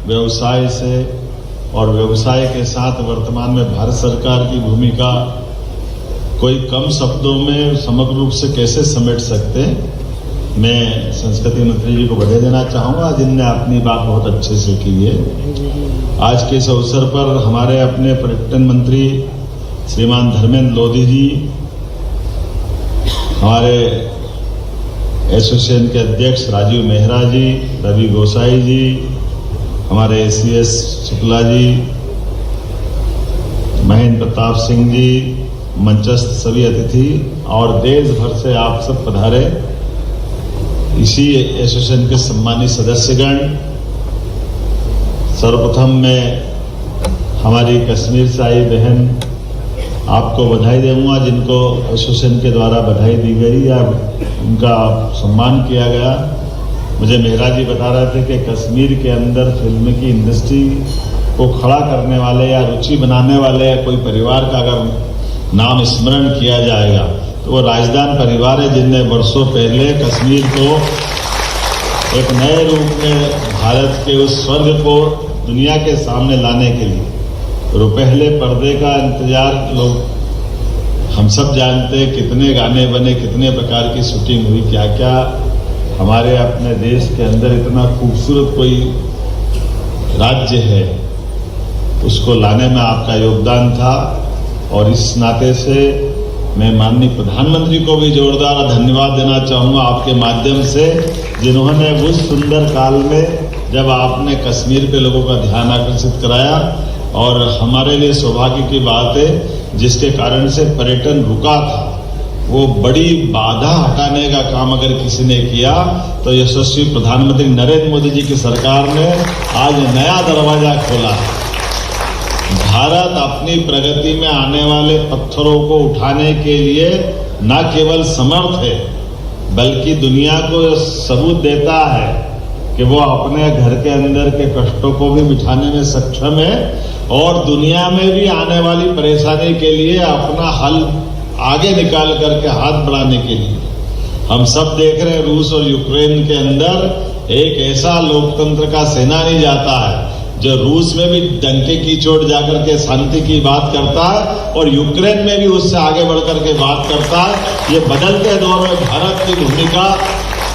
व्यवसाय से और व्यवसाय के साथ वर्तमान में भारत सरकार की भूमिका कोई कम शब्दों में समग्र रूप से कैसे समेट सकते हैं। मैं संस्कृति मंत्री जी को बधाई देना चाहूँगा जिनने अपनी बात बहुत अच्छे से की है। आज के इस अवसर पर हमारे अपने पर्यटन मंत्री श्रीमान धर्मेंद्र लोधी जी, हमारे एसोसिएशन के अध्यक्ष राजीव मेहरा जी, रवि गोसाई जी, हमारे एसीएस शुक्ला जी, महेंद्र प्रताप सिंह जी, मंचस्थ सभी अतिथि और देश भर से आप सब पधारे इसी एसोसिएशन के सम्मानित सदस्यगण। सर्वप्रथम मैं हमारी कश्मीर से आई बहन आपको बधाई दूंगा जिनको एसोसिएशन के द्वारा बधाई दी गई या उनका सम्मान किया गया। मुझे मेहरा जी बता रहे थे कि कश्मीर के अंदर फिल्म की इंडस्ट्री को खड़ा करने वाले या रुचि बनाने वाले या कोई परिवार का अगर नाम स्मरण किया जाएगा तो वो राजदान परिवार है, जिनने वर्षों पहले कश्मीर को एक नए रूप में भारत के उस स्वर्ग को दुनिया के सामने लाने के लिए रुपहले पर्दे का इंतजार लोग हम सब जानते हैं, कितने गाने बने, कितने प्रकार की शूटिंग हुई, क्या क्या हमारे अपने देश के अंदर इतना खूबसूरत कोई राज्य है उसको लाने में आपका योगदान था। और इस नाते से मैं माननीय प्रधानमंत्री को भी जोरदार धन्यवाद देना चाहूँगा आपके माध्यम से, जिन्होंने उस सुंदर काल में जब आपने कश्मीर पे लोगों का ध्यान आकर्षित कराया और हमारे लिए सौभाग्य की बात है जिसके कारण से पर्यटन रुका था, वो बड़ी बाधा हटाने का काम अगर किसी ने किया तो यशस्वी प्रधानमंत्री नरेंद्र मोदी जी की सरकार ने आज नया दरवाजा खोला है। भारत अपनी प्रगति में आने वाले पत्थरों को उठाने के लिए न केवल समर्थ है बल्कि दुनिया को सबूत देता है कि वो अपने घर के अंदर के कष्टों को भी मिटाने में सक्षम है और दुनिया में भी आने वाली परेशानी के लिए अपना हल आगे निकाल करके हाथ बढ़ाने के लिए। हम सब देख रहे हैं रूस और यूक्रेन के अंदर एक ऐसा लोकतंत्र का सेनानी जाता है जो रूस में भी डंके की चोट जाकर के शांति की बात करता है और यूक्रेन में भी उससे आगे बढ़कर के बात करता है। ये बदलते दौर में भारत की भूमिका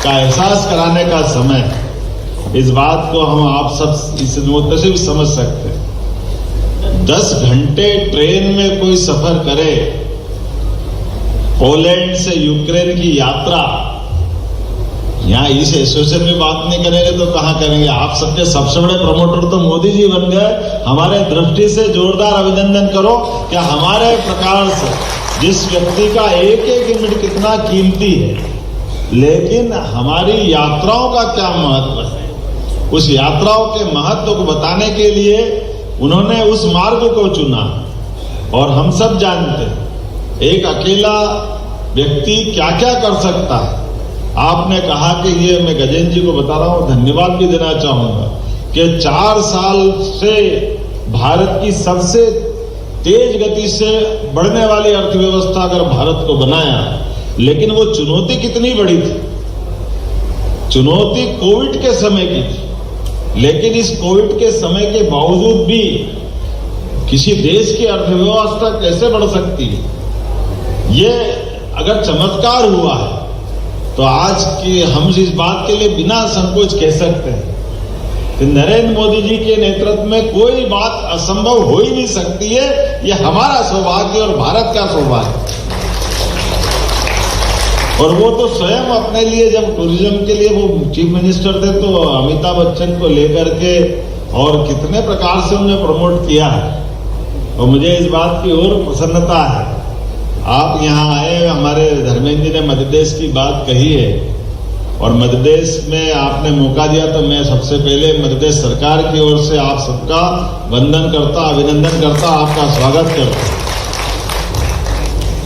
का एहसास कराने का समय है। इस बात को हम आप सब इस नोट से भी समझ सकते हैं। 10 घंटे ट्रेन में कोई सफर करे, पोलैंड से यूक्रेन की यात्रा, यहाँ इस एसोसिएशन में बात नहीं करेंगे तो कहाँ करेंगे। आप सबके सबसे बड़े प्रमोटर तो मोदी जी बन गए। हमारे दृष्टि से जोरदार अभिनंदन करो कि हमारे प्रकार से जिस व्यक्ति का एक एक मिनट कितना कीमती है, लेकिन हमारी यात्राओं का क्या महत्व है, उस यात्राओं के महत्व को बताने के लिए उन्होंने उस मार्ग को चुना। और हम सब जानते हैं एक अकेला व्यक्ति क्या क्या कर सकता है। आपने कहा कि ये मैं गजेंद्र जी को बता रहा हूं, धन्यवाद भी देना चाहूंगा कि 4 साल से भारत की सबसे तेज गति से बढ़ने वाली अर्थव्यवस्था अगर भारत को बनाया, लेकिन वो चुनौती कितनी बड़ी थी। चुनौती कोविड के समय की थी, लेकिन इस कोविड के समय के बावजूद भी किसी देश की अर्थव्यवस्था कैसे बढ़ सकती है, ये अगर चमत्कार हुआ है तो आज की हम इस बात के लिए बिना संकोच कह सकते हैं कि नरेंद्र मोदी जी के नेतृत्व में कोई बात असंभव हो ही नहीं सकती है। ये हमारा सौभाग्य और भारत का सौभाग्य। और वो तो स्वयं अपने लिए जब टूरिज्म के लिए वो चीफ मिनिस्टर थे तो अमिताभ बच्चन को लेकर के और कितने प्रकार से उन्हें प्रमोट किया है। और मुझे इस बात की और प्रसन्नता है, आप यहाँ आए, हमारे धर्मेंद्र जी ने मध्य प्रदेश की बात कही है और मध्य प्रदेश में आपने मौका दिया तो मैं सबसे पहले मध्य प्रदेश सरकार की ओर से आप सबका वंदन करता, अभिनंदन करता, आपका स्वागत करता,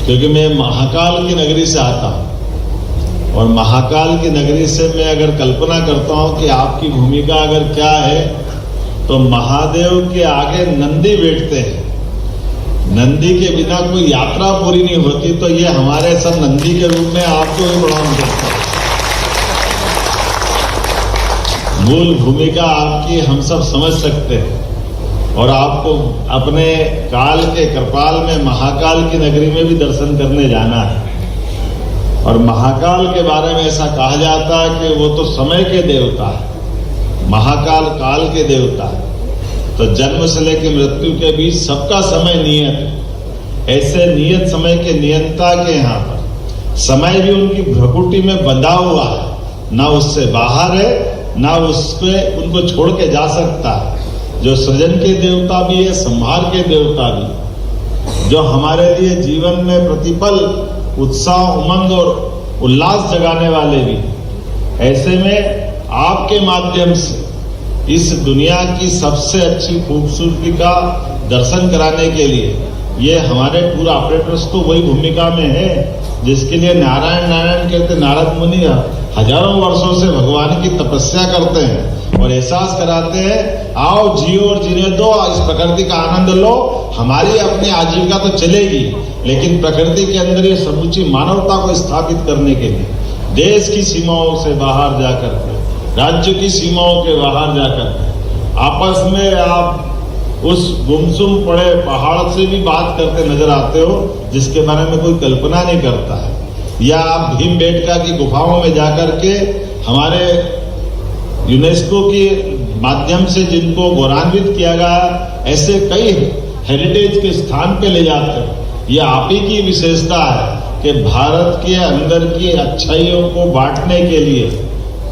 क्योंकि मैं महाकाल की नगरी से आता हूँ और महाकाल की नगरी से मैं अगर कल्पना करता हूँ कि आपकी भूमिका अगर क्या है तो महादेव के आगे नंदी बैठते हैं। नंदी के बिना कोई यात्रा पूरी नहीं होती, तो ये हमारे सब नंदी के रूप में आपको भी प्रणाम करता हूं। मूल भूमिका आपकी हम सब समझ सकते हैं और आपको अपने काल के कृपाल में महाकाल की नगरी में भी दर्शन करने जाना है। और महाकाल के बारे में ऐसा कहा जाता है कि वो तो समय के देवता है, महाकाल काल के देवता है। तो जन्म से लेकर मृत्यु के बीच सबका समय नियत है। ऐसे नियत समय के नियंता के यहाँ पर समय भी उनकी भ्रकुटी में बंधा हुआ है, ना उससे बाहर है ना उसके उनको छोड़ के जा सकता है। जो सृजन के देवता भी है, संहार के देवता भी, जो हमारे लिए जीवन में प्रतिपल उत्साह उमंग और उल्लास जगाने वाले भी। ऐसे में आपके माध्यम से इस दुनिया की सबसे अच्छी खूबसूरती का दर्शन कराने के लिए ये हमारे पूरा ऑपरेटर्स तो वही भूमिका में है जिसके लिए नारायण नारायण कहते नारद मुनि हजारों वर्षों से भगवान की तपस्या करते हैं और एहसास कराते हैं, आओ जियो और जीने दो, इस प्रकृति का आनंद लो। हमारी अपनी आजीविका तो चलेगी, लेकिन प्रकृति के अंदर ये समूची मानवता को स्थापित करने के लिए देश की सीमाओं से बाहर जाकर के, राज्य की सीमाओं के बाहर जाकर आपस में आप उस गुमसुम पड़े पहाड़ से भी बात करते नजर आते हो जिसके बारे में कोई कल्पना नहीं करता है। या आप भीमबेटका की गुफाओं में जाकर के हमारे यूनेस्को के माध्यम से जिनको गौरवान्वित किया गया, ऐसे कई हेरिटेज के स्थान पे ले जाते हो। ये आप ही की विशेषता है कि भारत के अंदर की अच्छाइयों को बांटने के लिए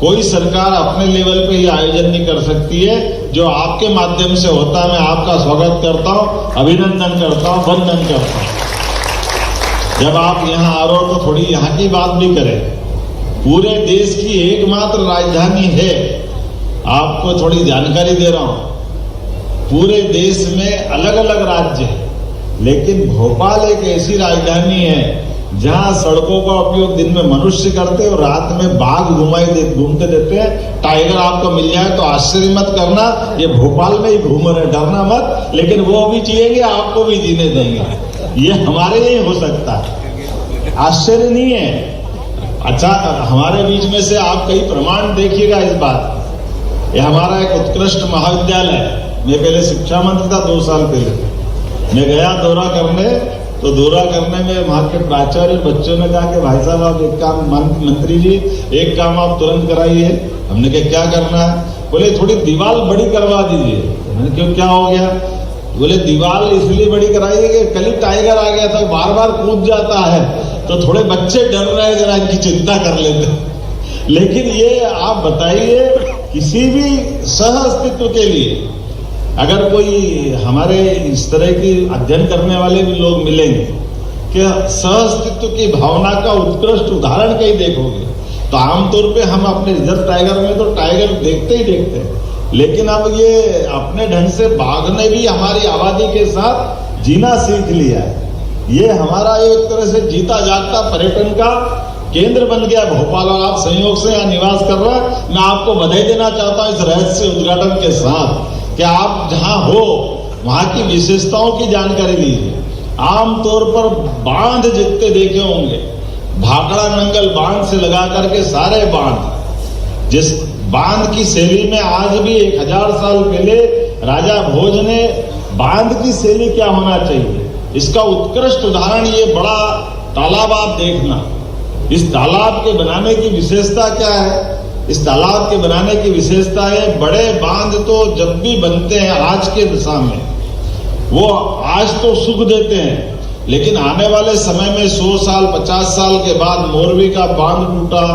कोई सरकार अपने लेवल पे ही आयोजन नहीं कर सकती है। जो आपके माध्यम से होता है, मैं आपका स्वागत करता हूं, अभिनंदन करता हूं, वंदन करता हूं। जब आप यहाँ आ रहे हो तो थोड़ी यहाँ की बात भी करें। पूरे देश की एकमात्र राजधानी है, आपको थोड़ी जानकारी दे रहा हूं। पूरे देश में अलग अलग राज्य है, लेकिन भोपाल एक ऐसी राजधानी है जहां सड़कों का उपयोग दिन में मनुष्य करते और रात में बाघ घूमते देते हैं। टाइगर आपको मिल जाए तो आश्चर्य मत करना, ये भोपाल में ही घूम रहे, डरना मत। लेकिन वो भी जिएंगे, आपको भी जीने देंगे। ये हमारे लिए हो सकता है, आश्चर्य नहीं है। अच्छा, हमारे बीच में से आप कई प्रमाण देखिएगा इस बात। ये हमारा एक उत्कृष्ट महाविद्यालय है। मैं पहले शिक्षा मंत्री था 2 साल पहले। मैं गया दौरा करने, तो दौरा करने में वहां के प्राचार्य बच्चों ने कहा कि भाई साहब आप एक काम, मंत्री जी एक काम आप तुरंत कराइए। हमने कहा क्या करना है? बोले थोड़ी दीवार बड़ी करवा दीजिए। मैंने क्यों, क्या हो गया? बोले दीवार इसलिए बड़ी कराइए कि कल ही टाइगर आ गया था, बार बार कूद जाता है, तो थोड़े बच्चे डर रहे हैं, जरा इनकी चिंता कर लेते। लेकिन ये आप बताइए, किसी भी सह अस्तित्व के लिए अगर कोई हमारे इस तरह की अध्ययन करने वाले भी लोग मिलेंगे कि सहअस्तित्व की भावना का उत्कृष्ट उदाहरण कहीं देखोगे, तो आमतौर पे हम अपने रिजर्व टाइगर में तो टाइगर देखते ही देखते हैं, लेकिन अब ये अपने ढंग से बाघ ने भी हमारी आबादी के साथ जीना सीख लिया है। ये हमारा एक तरह से जीता जागता पर्यटन का केंद्र बन गया भोपाल, और आप संयोग से यहाँ निवास कर रहे हैं। मैं आपको बधाई देना चाहता हूँ इस रहस्य उद्घाटन के साथ कि आप जहां हो वहां की विशेषताओं की जानकारी लीजिए। आमतौर पर बांध जितने देखे होंगे, भाखड़ा नंगल बांध से लगा करके सारे बांध, जिस बांध की शैली में आज भी 1000 साल पहले राजा भोज ने बांध की शैली क्या होना चाहिए, इसका उत्कृष्ट उदाहरण ये बड़ा तालाब आप देखना। इस तालाब के बनाने की विशेषता क्या है? इस तालाब के बनाने की विशेषता है, बड़े बांध तो जब भी बनते हैं आज के दिशा में, वो आज तो सुख देते हैं, लेकिन आने वाले समय में 100 साल 50 साल के बाद मोरवी का बांध टूटा,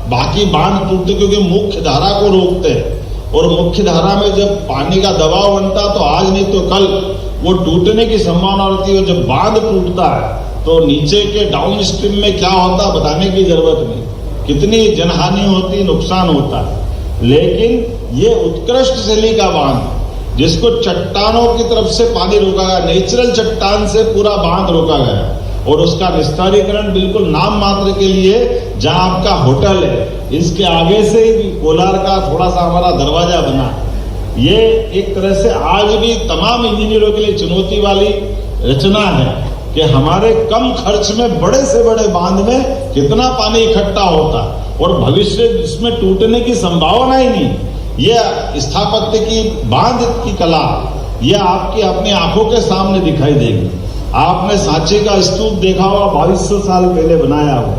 बाकी बांध टूटते क्योंकि मुख्य धारा को रोकते हैं, और मुख्य धारा में जब पानी का दबाव बनता तो आज नहीं तो कल वो टूटने की संभावना होती है। जब बांध टूटता है तो नीचे के डाउन स्ट्रीम में क्या होता बताने की जरूरत नहीं, कितनी जनहानि होती, नुकसान होता है। लेकिन ये उत्कृष्ट शैली का बांध जिसको चट्टानों की तरफ से पानी रोका गया, नेचुरल चट्टान से पूरा बांध रोका गया, और उसका विस्तारीकरण बिल्कुल नाम मात्र के लिए, जहां आपका होटल है इसके आगे से ही कोलार का थोड़ा सा हमारा दरवाजा बना। ये एक तरह से आज भी तमाम इंजीनियरों के लिए चुनौती वाली रचना है कि हमारे कम खर्च में बड़े से बड़े बांध में कितना पानी इकट्ठा होता, और भविष्य इसमें टूटने की संभावना ही नहीं। यह स्थापत्य की बांध की कला यह आपकी अपनी आंखों के सामने दिखाई देगी। आपने सांची का स्तूप देखा होगा, 2200 साल पहले बनाया हुआ,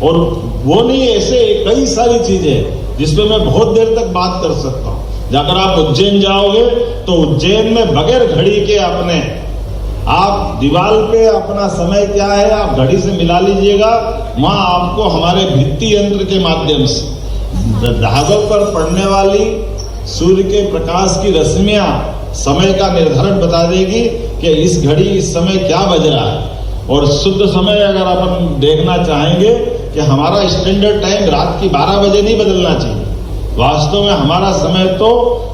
और वो नहीं, ऐसे कई सारी चीजें जिसपे मैं बहुत देर तक बात कर सकता हूँ। अगर आप उज्जैन जाओगे तो उज्जैन में बगैर घड़ी के अपने आप दीवार पे अपना समय क्या है आप घड़ी से मिला लीजिएगा, वहां आपको हमारे भित्ति यंत्र के माध्यम से धागों पर पड़ने वाली सूर्य के प्रकाश की रश्मियां समय का निर्धारण बता देगी कि इस घड़ी इस समय क्या बज रहा है। और शुद्ध समय अगर अपन देखना चाहेंगे कि हमारा स्टैंडर्ड टाइम रात की 12 बजे नहीं बदलना चाहिए। वास्तव में हमारा समय तो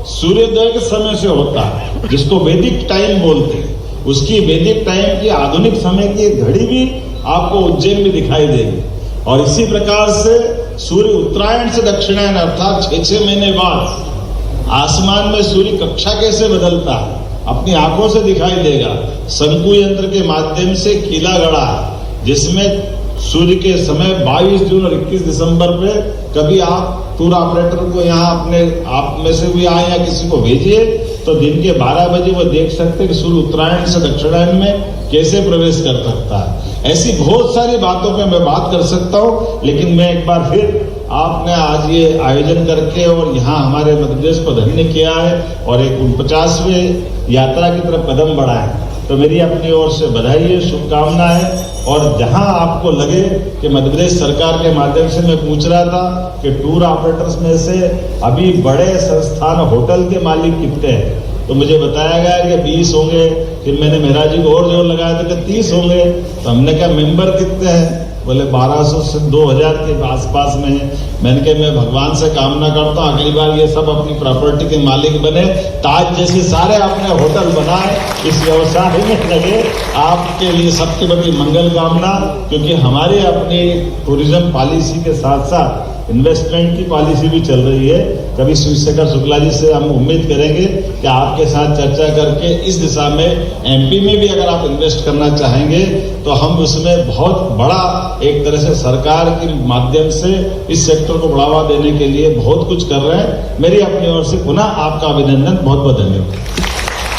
सूर्योदय के समय से होता है, जिसको वैदिक टाइम बोलते हैं। उसकी वैदिक टाइम की आधुनिक समय की घड़ी भी आपको उज्जैन में दिखाई देगी। और इसी प्रकार से सूर्य उत्तरायण से दक्षिणायन अर्थात 6 महीने बाद आसमान में सूर्य कक्षा कैसे बदलता है अपनी आंखों से दिखाई देगा। शंकु यंत्र के माध्यम से कीला गड़ा है, जिसमें सूर्य के समय 22 जून और 21 दिसंबर पे कभी आप टूर ऑपरेटर को यहाँ अपने आप में से भी आए या किसी को भेजिए तो दिन के 12 बजे वो देख सकते कि सूर्य उत्तरायण से दक्षिणायन में कैसे प्रवेश कर सकता है। ऐसी बहुत सारी बातों पे मैं बात कर सकता हूँ, लेकिन मैं एक बार फिर आपने आज ये आयोजन करके और यहाँ हमारे मध्य प्रदेश को धन्य किया है और एक 49वें यात्रा की तरफ कदम बढ़ाया है, तो मेरी अपनी ओर से बधाई है, शुभकामना है। और जहां आपको लगे कि मध्य प्रदेश सरकार के माध्यम से मैं पूछ रहा था कि टूर ऑपरेटर्स में से अभी बड़े संस्थान होटल के मालिक कितने हैं, तो मुझे बताया गया कि 20 होंगे। फिर मैंने मेहरा जी को और जोर लगाया था कि 30 होंगे। तो हमने कहा मेंबर कितने हैं, बोले 1200 से 2000 के आसपास में है। मैंने कहा मैं भगवान से कामना करता हूँ अगली बार ये सब अपनी प्रॉपर्टी के मालिक बने, ताज जैसे सारे अपने होटल बनाए, इस व्यवसाय में लगे। आपके लिए सबके बड़ी मंगल कामना, क्योंकि हमारे अपनी टूरिज्म पॉलिसी के साथ साथ इन्वेस्टमेंट की पॉलिसी भी चल रही है। कभी शिवशेखर शुक्ला जी से हम उम्मीद करेंगे कि आपके साथ चर्चा करके इस दिशा में एमपी में भी अगर आप इन्वेस्ट करना चाहेंगे तो हम उसमें बहुत बड़ा एक तरह से सरकार के माध्यम से इस सेक्टर को बढ़ावा देने के लिए बहुत कुछ कर रहे हैं। मेरी अपनी ओर से पुनः आपका अभिनंदन, बहुत बहुत धन्यवाद।